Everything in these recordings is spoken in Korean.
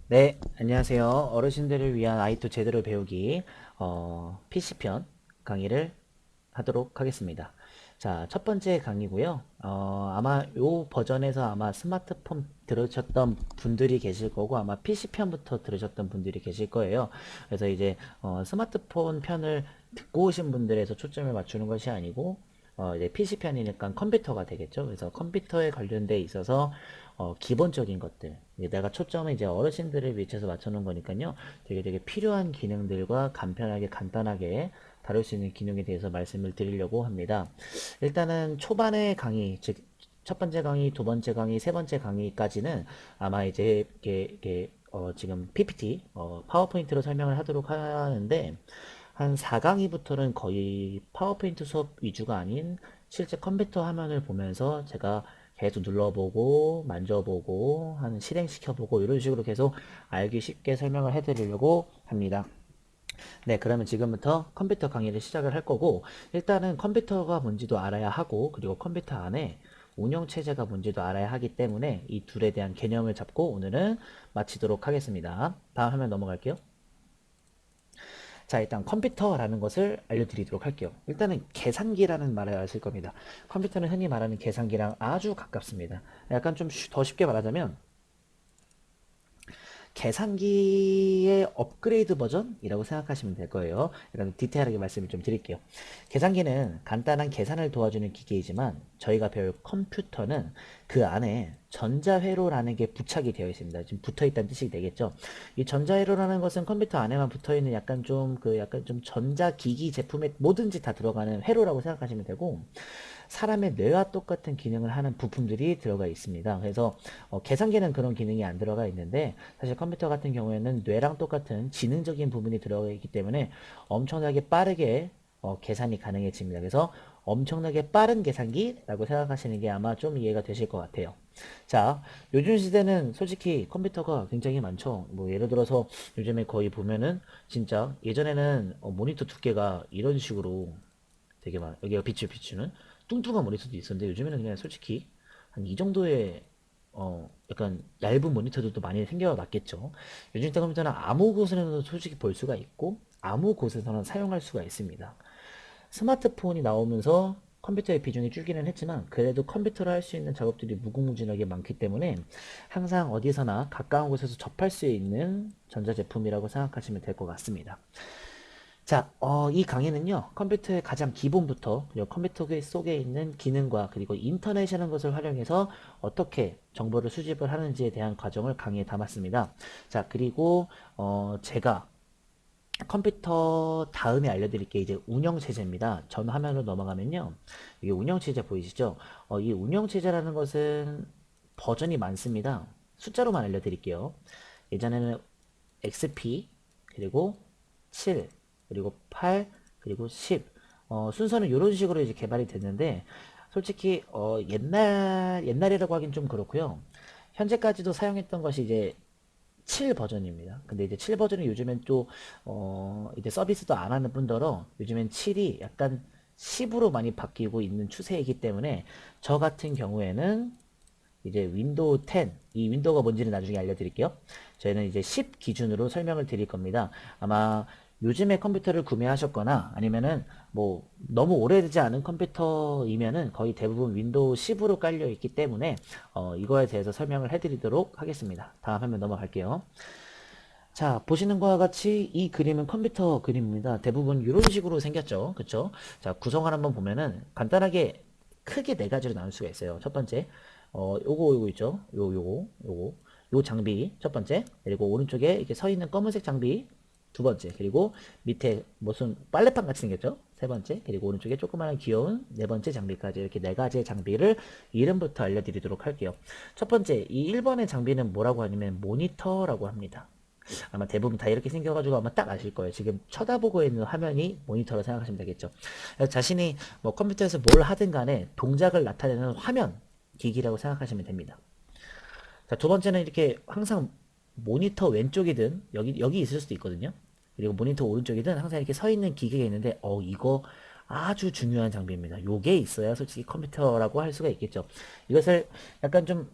네, 안녕하세요. 어르신들을 위한 아이투 제대로 배우기 PC편 강의를 하도록 하겠습니다. 자, 첫 번째 강의고요. 아마 요 버전에서 아마 스마트폰 들으셨던 분들이 계실 거고 아마 PC편부터 들으셨던 분들이 계실 거예요. 그래서 이제 스마트폰 편을 듣고 오신 분들에서 초점을 맞추는 것이 아니고 이제 PC편이니까 컴퓨터가 되겠죠. 그래서 컴퓨터에 관련돼 있어서 기본적인 것들. 내가 초점을 이제 어르신들을 위해서 맞춰놓은 거니까요. 되게 필요한 기능들과 간편하게 간단하게 다룰 수 있는 기능에 대해서 말씀을 드리려고 합니다. 일단은 초반의 강의, 즉 첫 번째 강의, 두 번째 강의, 세 번째 강의까지는 아마 이제 지금 PPT, 파워포인트로 설명을 하도록 하는데 한 4강의부터는 거의 파워포인트 수업 위주가 아닌 실제 컴퓨터 화면을 보면서 제가 계속 눌러보고 만져보고 한 실행시켜보고 이런 식으로 계속 알기 쉽게 설명을 해드리려고 합니다. 네, 그러면 지금부터 컴퓨터 강의를 시작을 할 거고 일단은 컴퓨터가 뭔지도 알아야 하고 그리고 컴퓨터 안에 운영체제가 뭔지도 알아야 하기 때문에 이 둘에 대한 개념을 잡고 오늘은 마치도록 하겠습니다. 다음 화면 넘어갈게요. 자, 일단 컴퓨터라는 것을 알려드리도록 할게요. 일단은 계산기라는 말을 아실 겁니다. 컴퓨터는 흔히 말하는 계산기랑 아주 가깝습니다. 약간 좀 더 쉽게 말하자면 계산기의 업그레이드 버전이라고 생각하시면 될 거예요. 약간 디테일하게 말씀을 좀 드릴게요. 계산기는 간단한 계산을 도와주는 기계이지만 저희가 배울 컴퓨터는 그 안에 전자회로라는 게 부착이 되어 있습니다. 지금 붙어 있다는 뜻이 되겠죠. 이 전자회로라는 것은 컴퓨터 안에만 붙어 있는 약간 좀 전자기기 제품에 뭐든지 다 들어가는 회로라고 생각하시면 되고 사람의 뇌와 똑같은 기능을 하는 부품들이 들어가 있습니다. 그래서 계산기는 그런 기능이 안 들어가 있는데 사실 컴퓨터 같은 경우에는 뇌랑 똑같은 지능적인 부분이 들어가 있기 때문에 엄청나게 빠르게 계산이 가능해집니다. 그래서 엄청나게 빠른 계산기라고 생각하시는 게 아마 좀 이해가 되실 것 같아요. 자, 요즘 시대는 솔직히 컴퓨터가 굉장히 많죠. 뭐 예를 들어서 요즘에 거의 보면은 진짜 예전에는 모니터 두께가 이런 식으로 되게 막 여기가 비추는 뚱뚱한 모니터도 있었는데 요즘에는 그냥 솔직히 한 이 정도의 약간 얇은 모니터들도 많이 생겨났겠죠. 요즘 컴퓨터는 아무 곳에서는 솔직히 볼 수가 있고 아무 곳에서는 사용할 수가 있습니다. 스마트폰이 나오면서 컴퓨터의 비중이 줄기는 했지만 그래도 컴퓨터로 할 수 있는 작업들이 무궁무진하게 많기 때문에 항상 어디서나 가까운 곳에서 접할 수 있는 전자제품이라고 생각하시면 될 것 같습니다. 자, 이 강의는요, 컴퓨터의 가장 기본부터, 그리고 컴퓨터 속에 있는 기능과, 그리고 인터넷이라는 것을 활용해서 어떻게 정보를 수집을 하는지에 대한 과정을 강의에 담았습니다. 자, 그리고, 제가 컴퓨터 다음에 알려드릴 게 이제 운영체제입니다. 전 화면으로 넘어가면요, 이게 운영체제 보이시죠? 이 운영체제라는 것은 버전이 많습니다. 숫자로만 알려드릴게요. 예전에는 XP, 그리고 7, 그리고 8, 그리고 10. 순서는 이런 식으로 이제 개발이 됐는데, 솔직히, 옛날이라고 하긴 좀 그렇고요. 현재까지도 사용했던 것이 이제 7 버전입니다. 근데 이제 7 버전이 요즘엔 또, 이제 서비스도 안 하는 뿐더러 요즘엔 7이 약간 10으로 많이 바뀌고 있는 추세이기 때문에 저 같은 경우에는 이제 윈도우 10, 이 윈도우가 뭔지는 나중에 알려드릴게요. 저희는 이제 10 기준으로 설명을 드릴 겁니다. 아마 요즘에 컴퓨터를 구매하셨거나 아니면은 뭐 너무 오래되지 않은 컴퓨터이면은 거의 대부분 윈도우 10으로 깔려 있기 때문에 이거에 대해서 설명을 해드리도록 하겠습니다. 다음 화면 넘어갈게요. 자, 보시는 것과 같이 이 그림은 컴퓨터 그림입니다. 대부분 이런 식으로 생겼죠. 그쵸? 자, 구성을 한번 보면은 간단하게 크게 네 가지로 나눌 수가 있어요. 첫 번째, 요거 있죠? 요 장비 첫 번째, 그리고 오른쪽에 이렇게 서 있는 검은색 장비 두 번째, 그리고 밑에 무슨 빨래판 같이 생겼죠? 세 번째, 그리고 오른쪽에 조그마한 귀여운 네 번째 장비까지 이렇게 네 가지의 장비를 이름부터 알려드리도록 할게요. 첫 번째, 이 1번의 장비는 뭐라고 하냐면 모니터라고 합니다. 아마 대부분 다 이렇게 생겨가지고 아마 딱 아실 거예요. 지금 쳐다보고 있는 화면이 모니터로 생각하시면 되겠죠. 자신이 뭐 컴퓨터에서 뭘 하든 간에 동작을 나타내는 화면, 기기라고 생각하시면 됩니다. 자, 두 번째는 이렇게 항상 모니터 왼쪽이든 여기 있을 수도 있거든요. 그리고 모니터 오른쪽이든 항상 이렇게 서 있는 기계가 있는데 이거 아주 중요한 장비입니다. 요게 있어야 솔직히 컴퓨터라고 할 수가 있겠죠. 이것을 약간 좀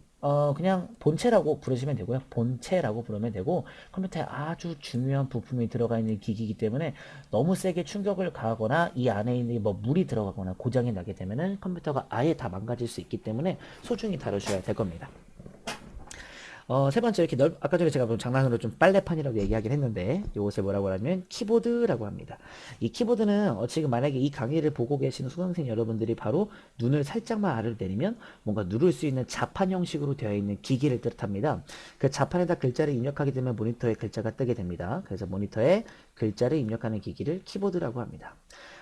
그냥 본체라고 부르시면 되고요. 본체라고 부르면 되고, 컴퓨터에 아주 중요한 부품이 들어가 있는 기기이기 때문에 너무 세게 충격을 가하거나 이 안에 있는 뭐 물이 들어가거나 고장이 나게 되면은 컴퓨터가 아예 다 망가질 수 있기 때문에 소중히 다루셔야 될 겁니다. 세 번째 이렇게 아까 전에 제가 뭐 장난으로 좀 빨래판이라고 얘기하긴 했는데 이것을 뭐라고 하냐면 키보드라고 합니다. 이 키보드는 지금 만약에 이 강의를 보고 계시는 수강생 여러분들이 바로 눈을 살짝만 아래로 내리면 뭔가 누를 수 있는 자판 형식으로 되어 있는 기기를 뜻합니다. 그 자판에다 글자를 입력하게 되면 모니터에 글자가 뜨게 됩니다. 그래서 모니터에 글자를 입력하는 기기를 키보드라고 합니다.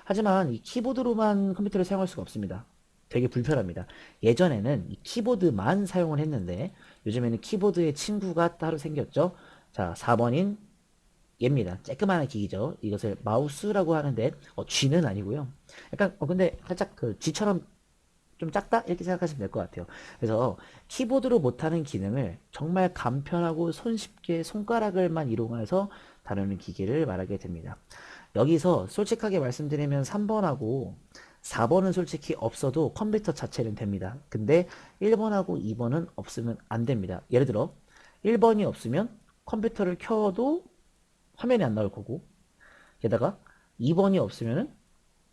하지만 이 키보드로만 컴퓨터를 사용할 수가 없습니다. 되게 불편합니다. 예전에는 이 키보드만 사용을 했는데 요즘에는 키보드의 친구가 따로 생겼죠. 자, 4번인 얘입니다. 쬐끄만한 기기죠. 이것을 마우스라고 하는데 G는 아니고요. 약간 근데 살짝 그 G처럼 좀 작다? 이렇게 생각하시면 될 것 같아요. 그래서 키보드로 못하는 기능을 정말 간편하고 손쉽게 손가락을만 이용해서 다루는 기기를 말하게 됩니다. 여기서 솔직하게 말씀드리면 3번하고 4번은 솔직히 없어도 컴퓨터 자체는 됩니다. 근데 1번하고 2번은 없으면 안 됩니다. 예를 들어 1번이 없으면 컴퓨터를 켜도 화면이 안 나올 거고, 게다가 2번이 없으면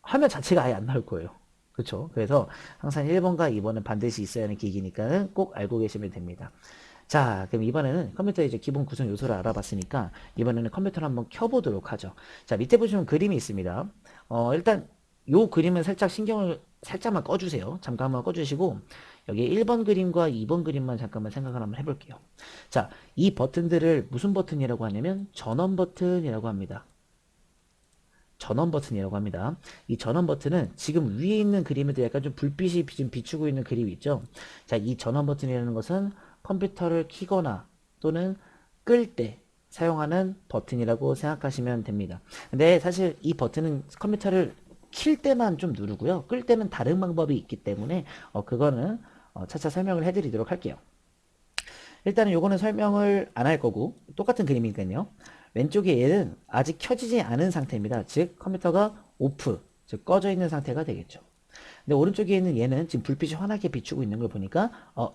화면 자체가 아예 안 나올 거예요. 그렇죠? 그래서 항상 1번과 2번은 반드시 있어야 하는 기기니까는 꼭 알고 계시면 됩니다. 자, 그럼 이번에는 컴퓨터의 이제 기본 구성 요소를 알아봤으니까 이번에는 컴퓨터를 한번 켜보도록 하죠. 자, 밑에 보시면 그림이 있습니다. 일단 요 그림은 살짝 신경을 살짝만 꺼주세요. 잠깐만 꺼주시고 여기 1번 그림과 2번 그림만 잠깐만 생각을 한번 해볼게요. 자, 이 버튼들을 무슨 버튼이라고 하냐면 전원 버튼이라고 합니다. 전원 버튼이라고 합니다. 이 전원 버튼은 지금 위에 있는 그림에도 약간 좀 불빛이 지금 비추고 있는 그림이 있죠. 자, 이 전원 버튼이라는 것은 컴퓨터를 켜거나 또는 끌 때 사용하는 버튼이라고 생각하시면 됩니다. 근데 사실 이 버튼은 컴퓨터를 킬 때만 좀 누르고요. 끌 때는 다른 방법이 있기 때문에 그거는 차차 설명을 해드리도록 할게요. 일단은 요거는 설명을 안 할 거고 똑같은 그림이니까요. 왼쪽에 얘는 아직 켜지지 않은 상태입니다. 즉 컴퓨터가 오프, 즉 꺼져 있는 상태가 되겠죠. 근데 오른쪽에 있는 얘는 지금 불빛이 환하게 비추고 있는 걸 보니까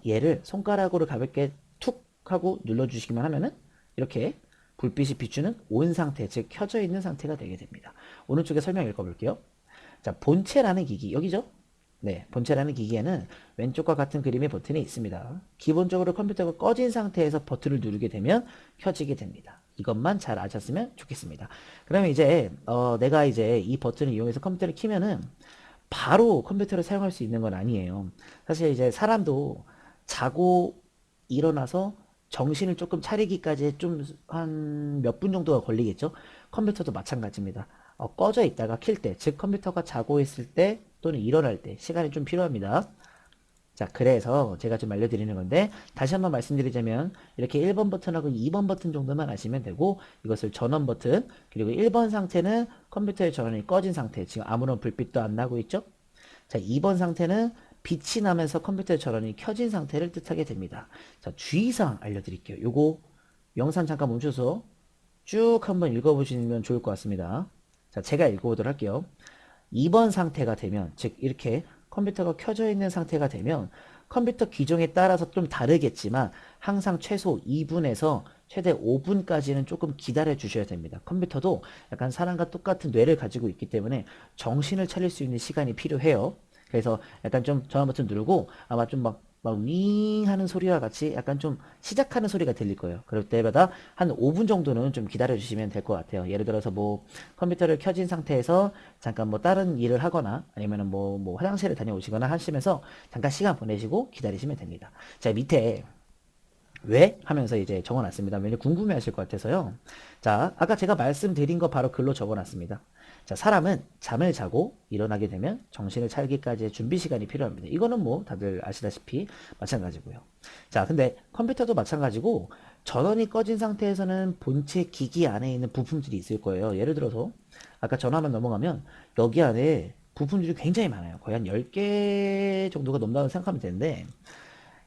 얘를 손가락으로 가볍게 툭 하고 눌러주시기만 하면은 이렇게 불빛이 비추는 온 상태, 즉 켜져 있는 상태가 되게 됩니다. 오른쪽에 설명 읽어볼게요. 자, 본체라는 기기, 여기죠? 네, 본체라는 기기에는 왼쪽과 같은 그림의 버튼이 있습니다. 기본적으로 컴퓨터가 꺼진 상태에서 버튼을 누르게 되면 켜지게 됩니다. 이것만 잘 아셨으면 좋겠습니다. 그러면 이제 내가 이제 이 버튼을 이용해서 컴퓨터를 키면은 바로 컴퓨터를 사용할 수 있는 건 아니에요. 사실 이제 사람도 자고 일어나서 정신을 조금 차리기까지 좀 한 몇 분 정도가 걸리겠죠. 컴퓨터도 마찬가지입니다. 꺼져 있다가 킬 때, 즉 컴퓨터가 자고 있을 때 또는 일어날 때 시간이 좀 필요합니다. 자, 그래서 제가 좀 알려드리는 건데 다시 한번 말씀드리자면 이렇게 1번 버튼하고 2번 버튼 정도만 아시면 되고, 이것을 전원 버튼, 그리고 1번 상태는 컴퓨터의 전원이 꺼진 상태, 지금 아무런 불빛도 안 나고 있죠. 자, 2번 상태는 빛이 나면서 컴퓨터의 전원이 켜진 상태를 뜻하게 됩니다. 자, 주의사항 알려드릴게요. 요거 영상 잠깐 멈춰서 쭉 한번 읽어보시면 좋을 것 같습니다. 자, 제가 읽어보도록 할게요. 2번 상태가 되면, 즉 이렇게 컴퓨터가 켜져 있는 상태가 되면 컴퓨터 기종에 따라서 좀 다르겠지만 항상 최소 2분에서 최대 5분까지는 조금 기다려 주셔야 됩니다. 컴퓨터도 약간 사람과 똑같은 뇌를 가지고 있기 때문에 정신을 차릴 수 있는 시간이 필요해요. 그래서 약간 좀 전원 버튼 누르고 아마 좀 막 윙 하는 소리와 같이 약간 좀 시작하는 소리가 들릴 거예요. 그럴 때마다 한 5분 정도는 좀 기다려 주시면 될 것 같아요. 예를 들어서 뭐 컴퓨터를 켜진 상태에서 잠깐 뭐 다른 일을 하거나 아니면은 뭐 화장실을 다녀오시거나 하시면서 잠깐 시간 보내시고 기다리시면 됩니다. 자, 밑에 왜? 하면서 이제 적어놨습니다. 왜냐면 궁금해 하실 것 같아서요. 자, 아까 제가 말씀드린 거 바로 글로 적어놨습니다. 자, 사람은 잠을 자고 일어나게 되면 정신을 차리기까지의 준비 시간이 필요합니다. 이거는 뭐 다들 아시다시피 마찬가지고요. 자, 근데 컴퓨터도 마찬가지고 전원이 꺼진 상태에서는 본체 기기 안에 있는 부품들이 있을 거예요. 예를 들어서 아까 전화만 넘어가면 여기 안에 부품들이 굉장히 많아요. 거의 한 10개 정도가 넘는다고 생각하면 되는데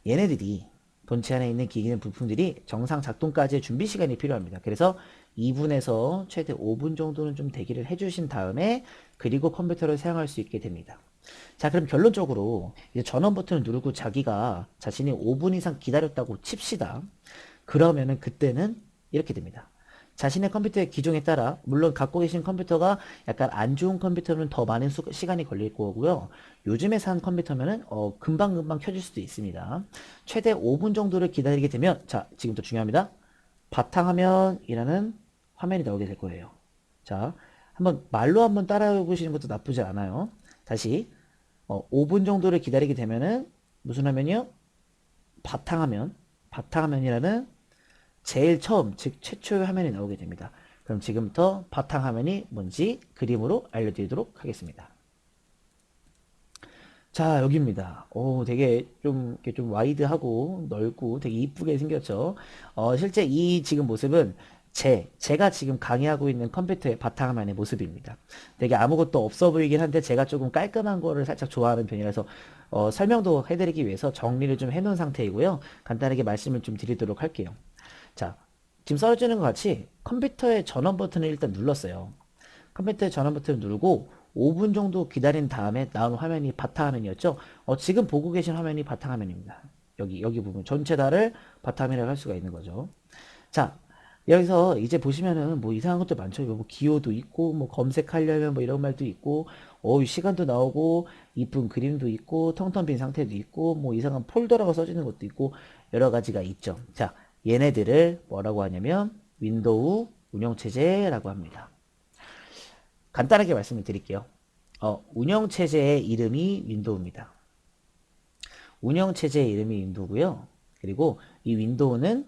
얘네들이 본체 안에 있는 기기는 부품들이 정상 작동까지의 준비 시간이 필요합니다. 그래서 2분에서 최대 5분 정도는 좀 대기를 해주신 다음에 그리고 컴퓨터를 사용할 수 있게 됩니다. 자, 그럼 결론적으로 이제 전원 버튼을 누르고 자기가 자신이 5분 이상 기다렸다고 칩시다. 그러면은 그때는 이렇게 됩니다. 자신의 컴퓨터의 기종에 따라 물론 갖고 계신 컴퓨터가 약간 안 좋은 컴퓨터면 더 많은 시간이 걸릴 거고요. 요즘에 산 컴퓨터면은 금방금방 켜질 수도 있습니다. 최대 5분 정도를 기다리게 되면 자, 지금부터 중요합니다. 바탕화면이라는 화면이 나오게 될 거예요. 자, 한번 말로 한번 따라해 보시는 것도 나쁘지 않아요. 다시 5분 정도를 기다리게 되면은 무슨 화면이요? 바탕화면, 바탕화면이라는 제일 처음, 즉 최초의 화면이 나오게 됩니다. 그럼 지금부터 바탕화면이 뭔지 그림으로 알려드리도록 하겠습니다. 자, 여기입니다. 되게 좀, 이렇게 좀 와이드하고 넓고 되게 이쁘게 생겼죠. 실제 이 지금 모습은 제가 지금 강의하고 있는 컴퓨터의 바탕화면의 모습입니다. 되게 아무것도 없어 보이긴 한데 제가 조금 깔끔한 거를 살짝 좋아하는 편이라서 설명도 해드리기 위해서 정리를 좀 해놓은 상태이고요. 간단하게 말씀을 좀 드리도록 할게요. 자, 지금 써주는 것 같이 컴퓨터의 전원 버튼을 일단 눌렀어요. 컴퓨터의 전원 버튼을 누르고 5분 정도 기다린 다음에 나온 화면이 바탕화면이었죠. 지금 보고 계신 화면이 바탕화면입니다. 여기 부분 전체 다를 바탕화면이라고 할 수가 있는 거죠. 자, 여기서 이제 보시면은 뭐 이상한 것도 많죠. 뭐 기호도 있고 뭐 검색하려면 뭐 이런 말도 있고 시간도 나오고 이쁜 그림도 있고 텅텅 빈 상태도 있고 뭐 이상한 폴더라고 써지는 것도 있고 여러 가지가 있죠. 자, 얘네들을 뭐라고 하냐면 윈도우 운영체제라고 합니다. 간단하게 말씀을 드릴게요. 운영체제의 이름이 윈도우입니다. 운영체제의 이름이 윈도우고요. 그리고 이 윈도우는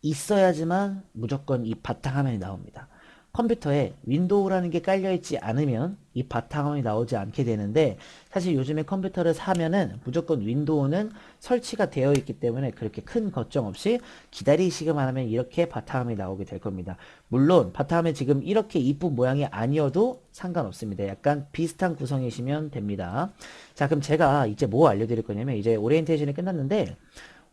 있어야지만 무조건 이 바탕화면이 나옵니다. 컴퓨터에 윈도우라는 게 깔려있지 않으면 이 바탕화면이 나오지 않게 되는데 사실 요즘에 컴퓨터를 사면은 무조건 윈도우는 설치가 되어 있기 때문에 그렇게 큰 걱정 없이 기다리시기만 하면 이렇게 바탕화면이 나오게 될 겁니다. 물론 바탕화면이 지금 이렇게 이쁜 모양이 아니어도 상관없습니다. 약간 비슷한 구성이시면 됩니다. 자, 그럼 제가 이제 뭐 알려드릴 거냐면 이제 오리엔테이션이 끝났는데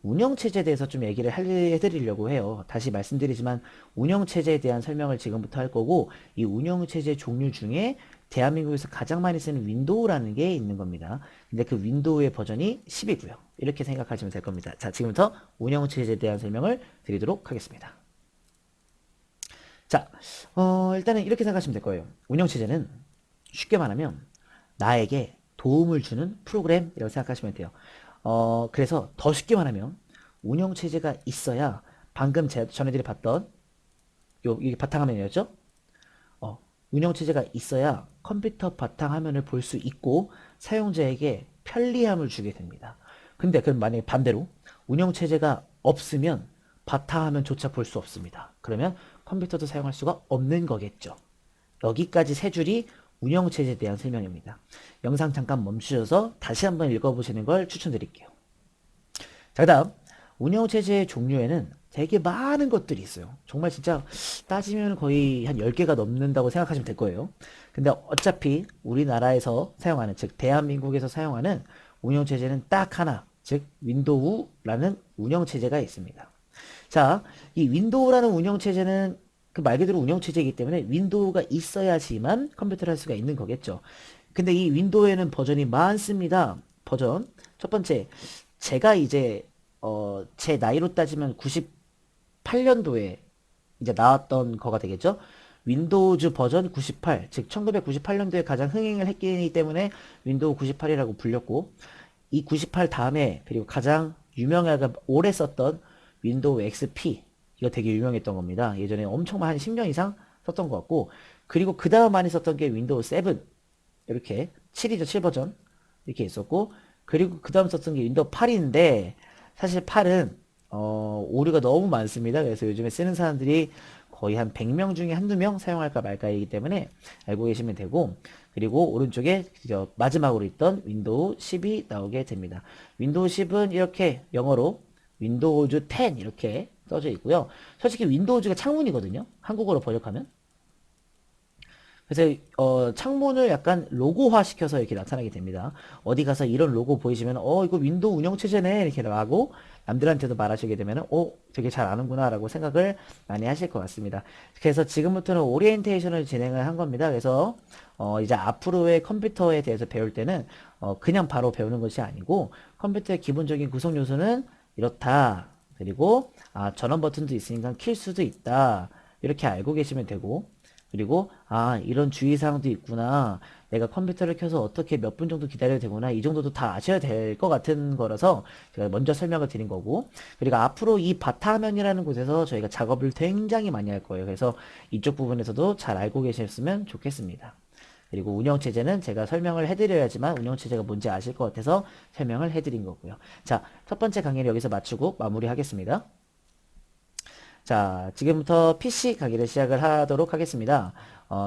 운영체제에 대해서 좀 얘기를 해드리려고 해요. 다시 말씀드리지만 운영체제에 대한 설명을 지금부터 할 거고 이 운영체제 종류 중에 대한민국에서 가장 많이 쓰는 윈도우라는 게 있는 겁니다. 근데 그 윈도우의 버전이 10이고요. 이렇게 생각하시면 될 겁니다. 자, 지금부터 운영체제에 대한 설명을 드리도록 하겠습니다. 자, 일단은 이렇게 생각하시면 될 거예요. 운영체제는 쉽게 말하면 나에게 도움을 주는 프로그램이라고 생각하시면 돼요. 그래서 더 쉽게 말하면 운영체제가 있어야 방금 전해드리 봤던 이게 바탕화면이었죠? 운영체제가 있어야 컴퓨터 바탕화면을 볼 수 있고 사용자에게 편리함을 주게 됩니다. 근데 그럼 만약에 반대로 운영체제가 없으면 바탕화면조차 볼 수 없습니다. 그러면 컴퓨터도 사용할 수가 없는 거겠죠. 여기까지 세 줄이 운영체제에 대한 설명입니다. 영상 잠깐 멈추셔서 다시 한번 읽어보시는 걸 추천드릴게요. 자, 그 다음 운영체제의 종류에는 되게 많은 것들이 있어요. 정말 진짜 따지면 거의 한 10개가 넘는다고 생각하시면 될 거예요. 근데 어차피 우리나라에서 사용하는, 즉 대한민국에서 사용하는 운영체제는 딱 하나, 즉 윈도우라는 운영체제가 있습니다. 자, 이 윈도우라는 운영체제는 그 말 그대로 운영체제이기 때문에 윈도우가 있어야지만 컴퓨터를 할 수가 있는 거겠죠. 근데 이 윈도우에는 버전이 많습니다. 버전. 첫 번째, 제가 이제, 제 나이로 따지면 98년도에 이제 나왔던 거가 되겠죠. 윈도우즈 버전 98, 즉 1998년도에 가장 흥행을 했기 때문에 윈도우 98이라고 불렸고, 이 98 다음에 그리고 가장 유명하게 오래 썼던 윈도우 XP 이거 되게 유명했던 겁니다. 예전에 엄청 한 10년 이상 썼던 것 같고 그리고 그 다음 많이 썼던 게 윈도우 7 이렇게 7이죠 7 버전 이렇게 있었고 그리고 그 다음 썼던 게 윈도우 8인데 사실 8은 오류가 너무 많습니다. 그래서 요즘에 쓰는 사람들이 거의 한 100명 중에 한두 명 사용할까 말까이기 때문에 알고 계시면 되고 그리고 오른쪽에 마지막으로 있던 윈도우 10이 나오게 됩니다. 윈도우 10은 이렇게 영어로 윈도우즈 10 이렇게 써져 있고요. 솔직히 윈도우즈가 창문이거든요. 한국어로 번역하면. 그래서 창문을 약간 로고화 시켜서 이렇게 나타나게 됩니다. 어디 가서 이런 로고 보이시면 이거 윈도우 운영체제네 이렇게 하고 남들한테도 말하시게 되면은, 되게 잘 아는구나 라고 생각을 많이 하실 것 같습니다. 그래서 지금부터는 오리엔테이션을 진행을 한 겁니다. 그래서, 이제 앞으로의 컴퓨터에 대해서 배울 때는, 그냥 바로 배우는 것이 아니고, 컴퓨터의 기본적인 구성 요소는 이렇다. 그리고, 전원 버튼도 있으니까 킬 수도 있다. 이렇게 알고 계시면 되고, 그리고 이런 주의사항도 있구나. 내가 컴퓨터를 켜서 어떻게 몇 분 정도 기다려야 되구나. 이 정도도 다 아셔야 될 것 같은 거라서 제가 먼저 설명을 드린 거고. 그리고 앞으로 이 바타화면이라는 곳에서 저희가 작업을 굉장히 많이 할 거예요. 그래서 이쪽 부분에서도 잘 알고 계셨으면 좋겠습니다. 그리고 운영체제는 제가 설명을 해드려야지만 운영체제가 뭔지 아실 것 같아서 설명을 해드린 거고요. 자, 첫 번째 강의를 여기서 마치고 마무리하겠습니다. 자, 지금부터 PC 강의를 시작을 하도록 하겠습니다.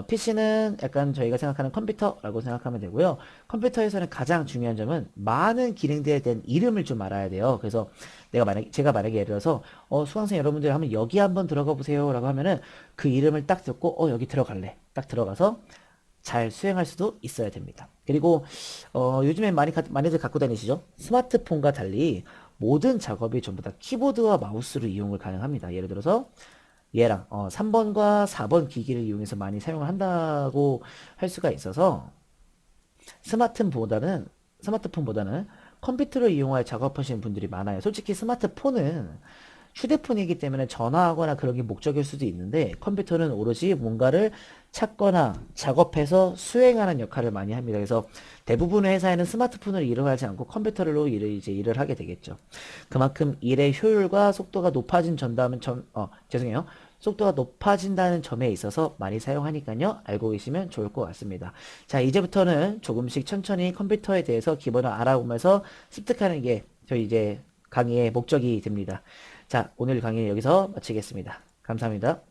PC는 약간 저희가 생각하는 컴퓨터라고 생각하면 되고요. 컴퓨터에서는 가장 중요한 점은 많은 기능들에 대한 이름을 좀 알아야 돼요. 그래서 제가 만약에 예를 들어서, 수강생 여러분들 한번 여기 한번 들어가 보세요 라고 하면은 그 이름을 딱 듣고, 여기 들어갈래. 딱 들어가서 잘 수행할 수도 있어야 됩니다. 그리고 요즘에 많이들 갖고 다니시죠? 스마트폰과 달리 모든 작업이 전부 다 키보드와 마우스로 이용을 가능합니다. 예를 들어서 얘랑 3번과 4번 기기를 이용해서 많이 사용을 한다고 할 수가 있어서 스마트폰보다는 컴퓨터를 이용하여 작업하시는 분들이 많아요. 솔직히 스마트폰은 휴대폰이기 때문에 전화하거나 그런 게 목적일 수도 있는데 컴퓨터는 오로지 뭔가를 찾거나 작업해서 수행하는 역할을 많이 합니다. 그래서 대부분의 회사에는 스마트폰을 이용하지 않고 컴퓨터로 일을 하게 되겠죠. 그만큼 일의 효율과 속도가 높아진 죄송해요. 속도가 높아진다는 점에 있어서 많이 사용하니까요. 알고 계시면 좋을 것 같습니다. 자, 이제부터는 조금씩 천천히 컴퓨터에 대해서 기본을 알아보면서 습득하는 게 저희 이제 강의의 목적이 됩니다. 자, 오늘 강의 여기서 마치겠습니다. 감사합니다.